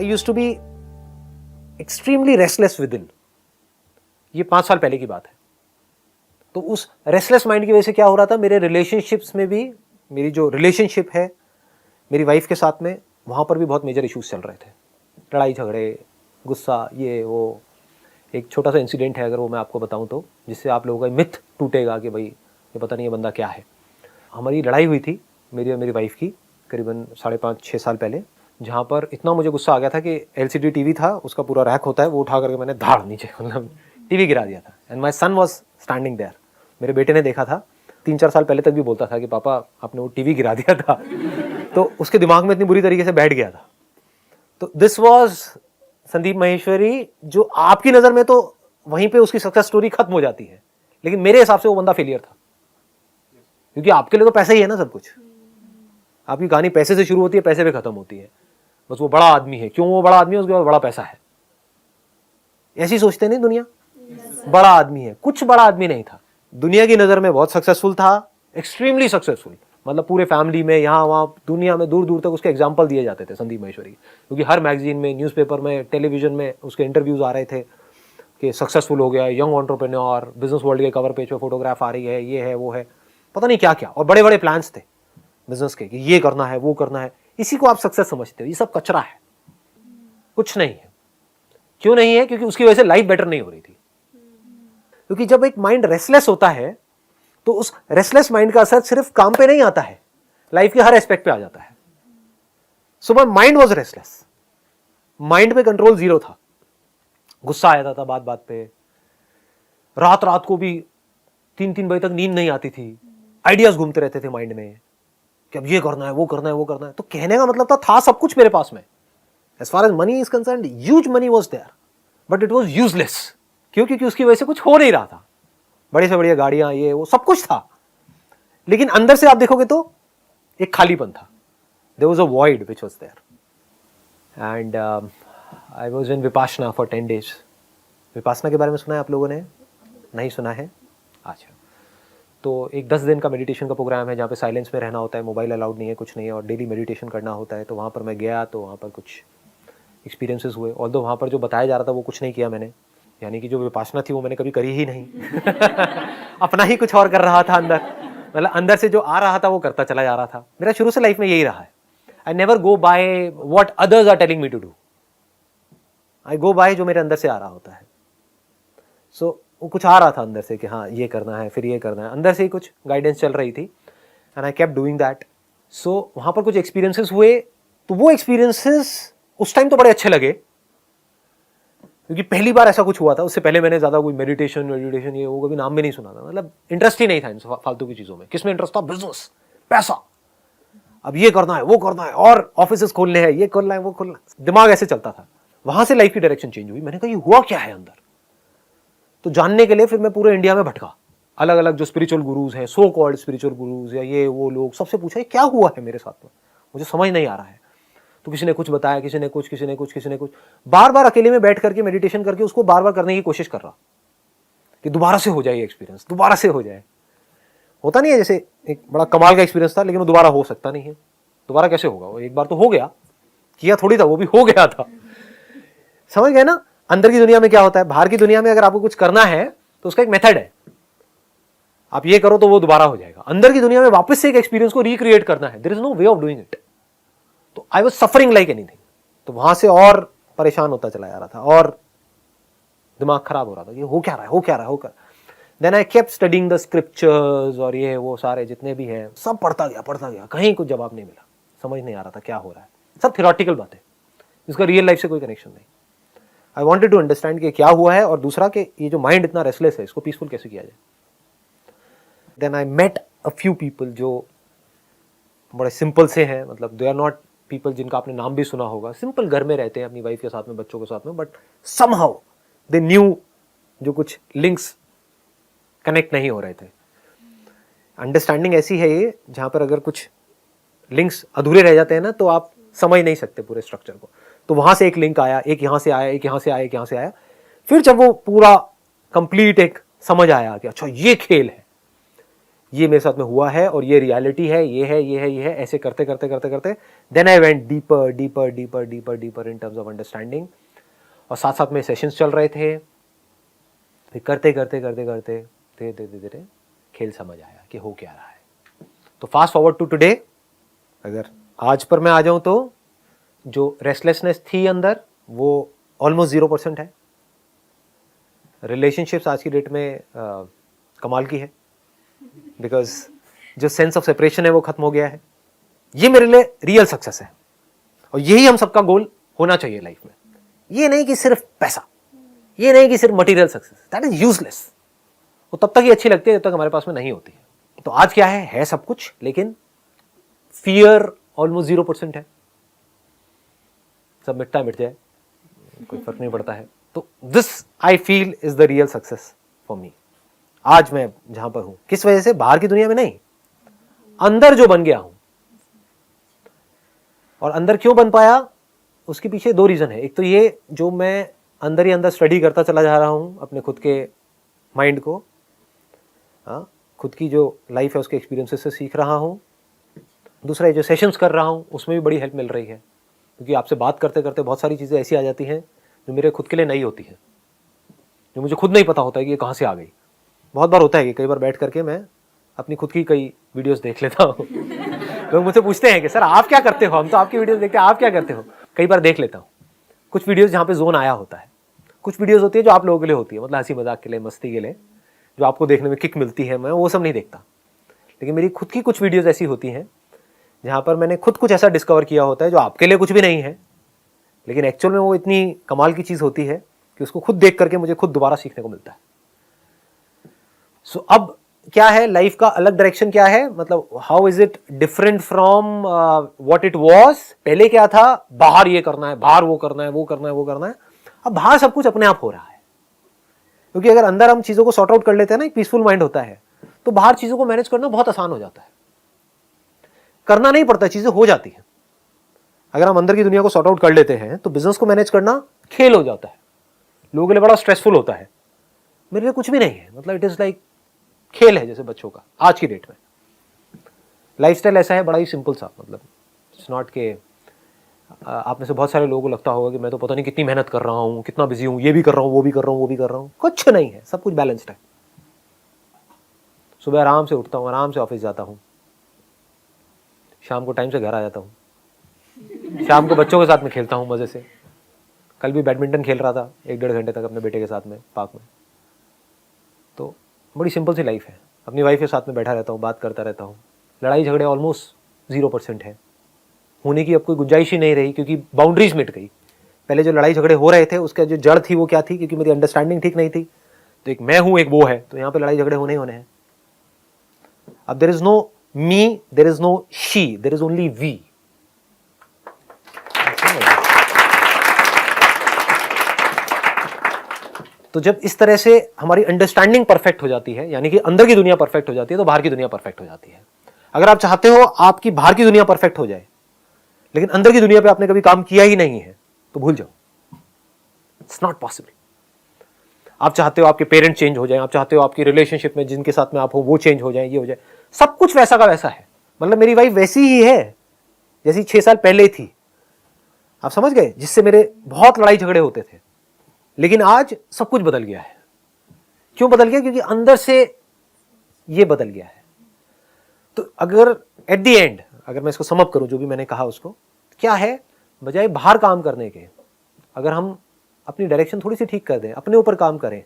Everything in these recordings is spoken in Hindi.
I used to be extremely restless within. ये 5 साल पहले की बात है। तो उस रेस्टलेस माइंड की वजह से क्या हो रहा था, मेरे रिलेशनशिप्स में भी, मेरी जो रिलेशनशिप है मेरी वाइफ के साथ में, वहाँ पर भी बहुत मेजर इश्यूज चल रहे थे। लड़ाई झगड़े, गुस्सा, ये वो। एक छोटा सा इंसिडेंट है, अगर वो मैं आपको बताऊं तो, जिससे आप लोगों का मिथ टूटेगा कि भाई ये पता नहीं ये बंदा क्या है। हमारी लड़ाई हुई थी मेरी और मेरी वाइफ की करीबन 5.5-6 साल पहले, जहाँ पर इतना मुझे गुस्सा आ गया था कि LCD टीवी था, उसका पूरा रैक होता है, वो उठा करके मैंने धाड़ नीचे मतलब टीवी गिरा दिया था। And my son was standing there. मेरे बेटे ने देखा था, 3-4 साल पहले तक भी बोलता था कि पापा आपने वो टीवी गिरा दिया था। तो उसके दिमाग में इतनी बुरी तरीके से बैठ गया था। तो दिस वॉज संदीप माहेश्वरी, जो आपकी नज़र में तो वहीं पे उसकी सक्सेस स्टोरी खत्म हो जाती है, लेकिन मेरे हिसाब से वो बंदा फेलियर था। क्योंकि आपके लिए तो पैसा ही है ना सब कुछ। आपकी कहानी पैसे से शुरू होती है, पैसे पे खत्म होती है। बस वो बड़ा आदमी है, क्यों वो बड़ा आदमी है, उसके बाद बड़ा पैसा है, ऐसी सोचते नहीं दुनिया। बड़ा आदमी है, कुछ बड़ा आदमी नहीं था। दुनिया की नज़र में बहुत सक्सेसफुल था, एक्सट्रीमली सक्सेसफुल। मतलब पूरे फैमिली में, यहाँ वहाँ दुनिया में दूर दूर तक उसके एग्जाम्पल दिए जाते थे संदीप माहेश्वरी, क्योंकि हर मैगजीन में, न्यूज़पेपर में, टेलीविजन में उसके इंटरव्यूज आ रहे थे कि सक्सेसफुल हो गया, यंग एंटरप्रेन्योर, बिजनेस वर्ल्ड के कवर पेज पे फोटोग्राफ आ रही है, ये है वो है, पता नहीं क्या क्या, और बड़े बड़े प्लान्स थे बिजनेस के कि ये करना है वो करना है। इसी को आप सक्सेस समझते हो। ये सब कचरा है, कुछ नहीं है। क्यों नहीं है? क्योंकि उसकी वजह से लाइफ बेटर नहीं हो रही थी। क्योंकि जब एक माइंड रेस्टलेस होता है तो उस रेस्टलेस माइंड का असर सिर्फ काम पे नहीं आता है, लाइफ के हर एस्पेक्ट पे आ जाता है। So my mind was restless, mind पे कंट्रोल जीरो था। गुस्सा आ जाता था बात बात पे, रात रात को भी 3-3 बजे तक नींद नहीं आती थी, आइडियाज घूमते रहते थे माइंड में कि अब ये करना है वो करना है वो करना है। तो कहने का मतलब था सब कुछ मेरे पास में, as far as money is concerned, huge money was there, but it was useless. क्यों? क्योंकि उसकी वजह से कुछ हो नहीं रहा था। बड़ी से बढ़िया गाड़ियां, ये वो सब कुछ था, लेकिन अंदर से आप देखोगे तो एक खालीपन था। There was a void which was there. And I was in Vipassana for 10 days। Vipassana के बारे में सुना है आप लोगों ने? नहीं सुना है? अच्छा, तो एक 10 दिन का मेडिटेशन का प्रोग्राम है, जहाँ पे साइलेंस में रहना होता है, मोबाइल अलाउड नहीं है, कुछ नहीं है, और डेली मेडिटेशन करना होता है। तो वहाँ पर मैं गया, तो वहाँ पर कुछ एक्सपीरियंसेस हुए। ऑल्दो वहाँ पर जो बताया जा रहा था वो कुछ नहीं किया मैंने, यानी कि जो विपासना थी वो मैंने कभी करी ही नहीं। अपना ही कुछ और कर रहा था अंदर, मतलब अंदर से जो आ रहा था वो करता चला जा रहा था। मेरा शुरू से लाइफ में यही रहा है। I never go by what others are telling me to do, I go by जो मेरे अंदर से आ रहा होता है। सो वो कुछ आ रहा था अंदर से कि हाँ ये करना है, फिर ये करना है, अंदर से ही कुछ गाइडेंस चल रही थी, and I kept doing that. So वहाँ पर कुछ एक्सपीरियंसेस हुए, तो वो एक्सपीरियंसेस उस टाइम तो बड़े अच्छे लगे, क्योंकि पहली बार ऐसा कुछ हुआ था। उससे पहले मैंने ज़्यादा कोई मेडिटेशन ये वो कभी नाम भी नहीं सुना था, मतलब इंटरेस्ट ही नहीं था इन फालतू की चीज़ों में। किसमें इंटरेस्ट था? बिजनेस, पैसा, अब ये करना है वो करना है, और ऑफिस खोलने हैं, ये खोलना है वो खोलना है, दिमाग ऐसे चलता था। वहाँ से लाइफ की डायरेक्शन चेंज हुई। मैंने कहा ये हुआ क्या है अंदर। तो जानने के लिए फिर मैं पूरे इंडिया में भटका, अलग अलग जो स्पिरिचुअल गुरुज हैं, सो कॉल्ड स्पिरिचुअल गुरुज या ये वो लोग, सबसे पूछा ये क्या हुआ है मेरे साथ में, मुझे समझ नहीं आ रहा है। तो किसी ने कुछ बताया, किसी ने कुछ, किसी ने कुछ, किसी ने कुछ। बार बार अकेले में बैठ करके मेडिटेशन करके उसको बार बार करने की कोशिश कर रहा कि दोबारा से हो जाए एक्सपीरियंस, दोबारा से हो जाए। होता नहीं है, जैसे एक बड़ा कमाल का एक्सपीरियंस था, लेकिन वो दोबारा हो सकता नहीं है। दोबारा कैसे होगा? वो एक बार तो हो गया, किया थोड़ी था, वो भी हो गया था। समझ गए ना? अंदर की दुनिया में क्या होता है, बाहर की दुनिया में अगर आपको कुछ करना है तो उसका एक मेथड है, आप ये करो तो वो दोबारा हो जाएगा। अंदर की दुनिया में वापस से एक एक्सपीरियंस को रिक्रिएट करना है, there is no way of doing it. तो I was suffering like anything. तो वहां से और परेशान होता चला जा रहा था, और दिमाग खराब हो रहा था कि हो क्या रहा है, हो क्या रहा है, हो क्या। Then I kept studying the scriptures, और ये वो सारे जितने भी हैं सब पढ़ता गया, कहीं कुछ जवाब नहीं मिला, समझ नहीं आ रहा था क्या हो रहा है। सब थियोरेटिकल बातें, इसका रियल लाइफ से कोई कनेक्शन नहीं। आई वॉन्टेड टू अंडरस्टैंड कि क्या हुआ है, और दूसरा कि ये जो माइंड इतना रेस्टलेस है इसको पीसफुल कैसे किया जाए। Then I met a few people जो बड़े सिंपल से हैं, मतलब दे आर नॉट पीपल जिनका आपने नाम भी सुना होगा, सिंपल घर में रहते हैं अपनी वाइफ के साथ में, बच्चों के साथ में, बट समहाउ दे न्यू, जो कुछ लिंक्स कनेक्ट नहीं हो रहे थे। अंडरस्टैंडिंग ऐसी है ये, जहां पर अगर कुछ लिंक्स अधूरे रह जाते हैं ना, तो आप समझ नहीं सकते पूरे स्ट्रक्चर को। तो वहां से एक लिंक आया, एक यहां से आया, एक यहां से आया, एक यहां से आया। फिर जब वो पूरा कंप्लीट एक समझ आया कि अच्छा ये खेल है, ये मेरे साथ में हुआ है और ये रियलिटी है, ये है, ये है, ये है, ऐसे करते करते करते करते then I went deeper deeper deeper deeper deeper in terms of understanding. और साथ साथ में सेशंस चल रहे थे, फिर करते करते करते करते धीरे धीरे धीरे खेल समझ आया कि हो क्या रहा है। तो फास्ट फॉरवर्ड टू टुडे, अगर आज पर मैं आ जाऊं तो जो रेस्टलेसनेस थी अंदर वो ऑलमोस्ट 0% है। रिलेशनशिप्स आज की डेट में कमाल की है, बिकॉज जो सेंस ऑफ सेपरेशन है वो खत्म हो गया है। ये मेरे लिए रियल सक्सेस है और यही हम सबका गोल होना चाहिए लाइफ में। ये नहीं कि सिर्फ पैसा, ये नहीं कि सिर्फ material success, that is useless. वो तब तक ही अच्छी लगती है जब तक हमारे पास में नहीं होती है। तो आज क्या है सब कुछ, लेकिन फियर ऑलमोस्ट 0% है। सब मिटता मिट जाए, कोई फर्क नहीं पड़ता है। तो this I feel is the real success for me. आज मैं जहां पर हूं, किस वजह से? बाहर की दुनिया में नहीं, अंदर जो बन गया हूं। और अंदर क्यों बन पाया, उसके पीछे 2 रीजन है। एक तो ये जो मैं अंदर ही अंदर स्टडी करता चला जा रहा हूं अपने खुद के माइंड को, खुद की जो लाइफ है उसके एक्सपीरियंसेस से सीख रहा हूं। दूसरा ये जो सेशंस कर रहा हूं उसमें भी बड़ी हेल्प मिल रही है, क्योंकि आपसे बात करते करते बहुत सारी चीज़ें ऐसी आ जाती हैं जो मेरे खुद के लिए नई होती है, जो मुझे खुद नहीं पता होता है कि ये कहाँ से आ गई। बहुत बार होता है कि कई बार बैठ करके मैं अपनी खुद की कई वीडियोस देख लेता हूँ। लोग मुझसे पूछते हैं कि सर आप क्या करते हो, हम तो आपकी वीडियोस देखते हैं, आप क्या करते हो। कई बार देख लेता हूँ कुछ वीडियोस जहाँ पे जोन आया होता है। कुछ वीडियोस होती है जो आप लोगों के लिए होती है, मतलब हंसी मजाक के लिए, मस्ती के लिए, जो आपको देखने में किक मिलती है, मैं वो सब नहीं देखता। लेकिन मेरी खुद की कुछ वीडियोस ऐसी होती हैं जहाँ पर मैंने खुद कुछ ऐसा डिस्कवर किया होता है जो आपके लिए कुछ भी नहीं है, लेकिन एक्चुअल में वो इतनी कमाल की चीज़ होती है कि उसको खुद देख करके मुझे खुद दोबारा सीखने को मिलता है। सो अब क्या है, लाइफ का अलग डायरेक्शन क्या है, मतलब how is it different from what it was. पहले क्या था, बाहर ये करना है, बाहर वो करना है, वो करना है, वो करना है। अब बाहर सब कुछ अपने आप हो रहा है, क्योंकि अगर अंदर हम चीज़ों को सॉर्ट आउट कर लेते हैं ना, एक पीसफुल माइंड होता है, तो बाहर चीज़ों को मैनेज करना बहुत आसान हो जाता है। करना नहीं पड़ता, चीज़ें हो जाती हैं। अगर हम अंदर की दुनिया को सॉर्ट आउट कर लेते हैं तो बिजनेस को मैनेज करना खेल हो जाता है। लोगों के लिए बड़ा स्ट्रेसफुल होता है, मेरे लिए कुछ भी नहीं है। मतलब इट इज़ लाइक खेल है जैसे बच्चों का। आज की डेट में लाइफस्टाइल ऐसा है, बड़ा ही सिंपल सा, मतलब इट्स नॉट के आप में से बहुत सारे लोगों को लगता होगा कि मैं तो पता नहीं कितनी मेहनत कर रहा हूँ, कितना बिजी हूँ, ये भी कर रहा हूँ, वो भी कर रहा हूँ, वो भी कर रहा हूँ। कुछ नहीं है, सब कुछ बैलेंस्ड है। सुबह आराम से उठता हूँ, आराम से ऑफिस जाता हूँ, शाम को टाइम से घर आ जाता हूँ, शाम को बच्चों के साथ में खेलता हूँ मज़े से। कल भी बैडमिंटन खेल रहा था 1-1.5 घंटे तक अपने बेटे के साथ में पार्क में। तो बड़ी सिंपल सी लाइफ है। अपनी वाइफ के साथ में बैठा रहता हूँ, बात करता रहता हूँ। लड़ाई झगड़े ऑलमोस्ट 0% है, होने की अब कोई गुंजाइश ही नहीं रही, क्योंकि बाउंड्रीज मिट गई। पहले जो लड़ाई झगड़े हो रहे थे उसका जो जड़ थी वो क्या थी, क्योंकि मेरी अंडरस्टैंडिंग ठीक नहीं थी। तो एक मैं हूँ, एक वो है, तो यहाँ पे लड़ाई झगड़े होने ही होने हैं। अब there is no me, there is no she, there is only we. तो जब इस तरह से हमारी अंडरस्टैंडिंग परफेक्ट हो जाती है, यानी कि अंदर की दुनिया परफेक्ट हो जाती है, तो बाहर की दुनिया परफेक्ट हो जाती है। अगर आप चाहते हो आपकी बाहर की दुनिया परफेक्ट हो जाए, लेकिन अंदर की दुनिया पे आपने कभी काम किया ही नहीं है, तो भूल जाओ, इट्स नॉट पॉसिबल। आप चाहते हो आपके पेरेंट चेंज हो जाए, आप चाहते हो आपकी रिलेशनशिप में जिनके साथ में आप हो वो चेंज हो जाए, ये हो जाए, सब कुछ वैसा का वैसा है। मतलब मेरी वाइफ वैसी ही है जैसी 6 साल पहले थी, आप समझ गए, जिससे मेरे बहुत लड़ाई झगड़े होते थे। लेकिन आज सब कुछ बदल गया है। क्यों बदल गया? क्योंकि अंदर से ये बदल गया है। तो अगर एट द एंड, अगर मैं इसको सम अप करूं, जो भी मैंने कहा उसको, क्या है, बजाय बाहर काम करने के, अगर हम अपनी डायरेक्शन थोड़ी सी ठीक कर दें, अपने ऊपर काम करें,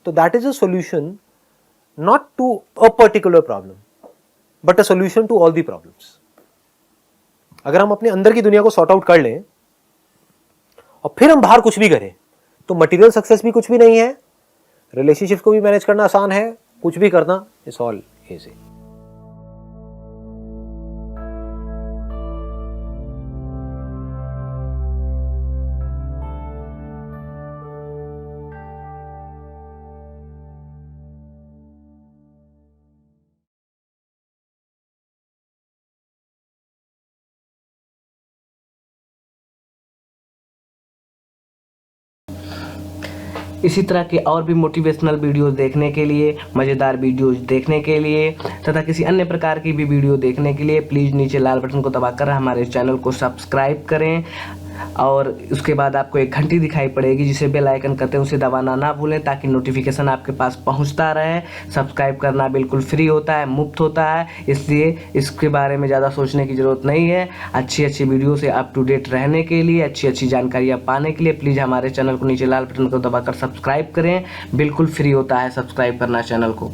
तो that is a solution not to a particular problem but a solution to all the problems. अगर हम अपने अंदर की दुनिया को सॉर्ट आउट कर लें और फिर हम बाहर कुछ भी करें, तो मटेरियल सक्सेस भी कुछ भी नहीं है, रिलेशनशिप को भी मैनेज करना आसान है, कुछ भी करना इज ऑल इजी। इसी तरह के और भी मोटिवेशनल वीडियोस देखने के लिए, मज़ेदार वीडियोस देखने के लिए तथा किसी अन्य प्रकार की भी वीडियो देखने के लिए प्लीज़ नीचे लाल बटन को दबाकर हमारे चैनल को सब्सक्राइब करें। और उसके बाद आपको एक घंटी दिखाई पड़ेगी जिसे बेल आइकन कहते हैं, उसे दबाना ना भूलें ताकि नोटिफिकेशन आपके पास पहुंचता रहे। सब्सक्राइब करना बिल्कुल फ्री होता है, मुफ्त होता है, इसलिए इसके बारे में ज़्यादा सोचने की ज़रूरत नहीं है। अच्छी अच्छी वीडियो से अप टू डेट रहने के लिए, अच्छी अच्छी जानकारियाँ पाने के लिए प्लीज़ हमारे चैनल को नीचे लाल बटन को दबाकर सब्सक्राइब करें। बिल्कुल फ्री होता है सब्सक्राइब करना चैनल को।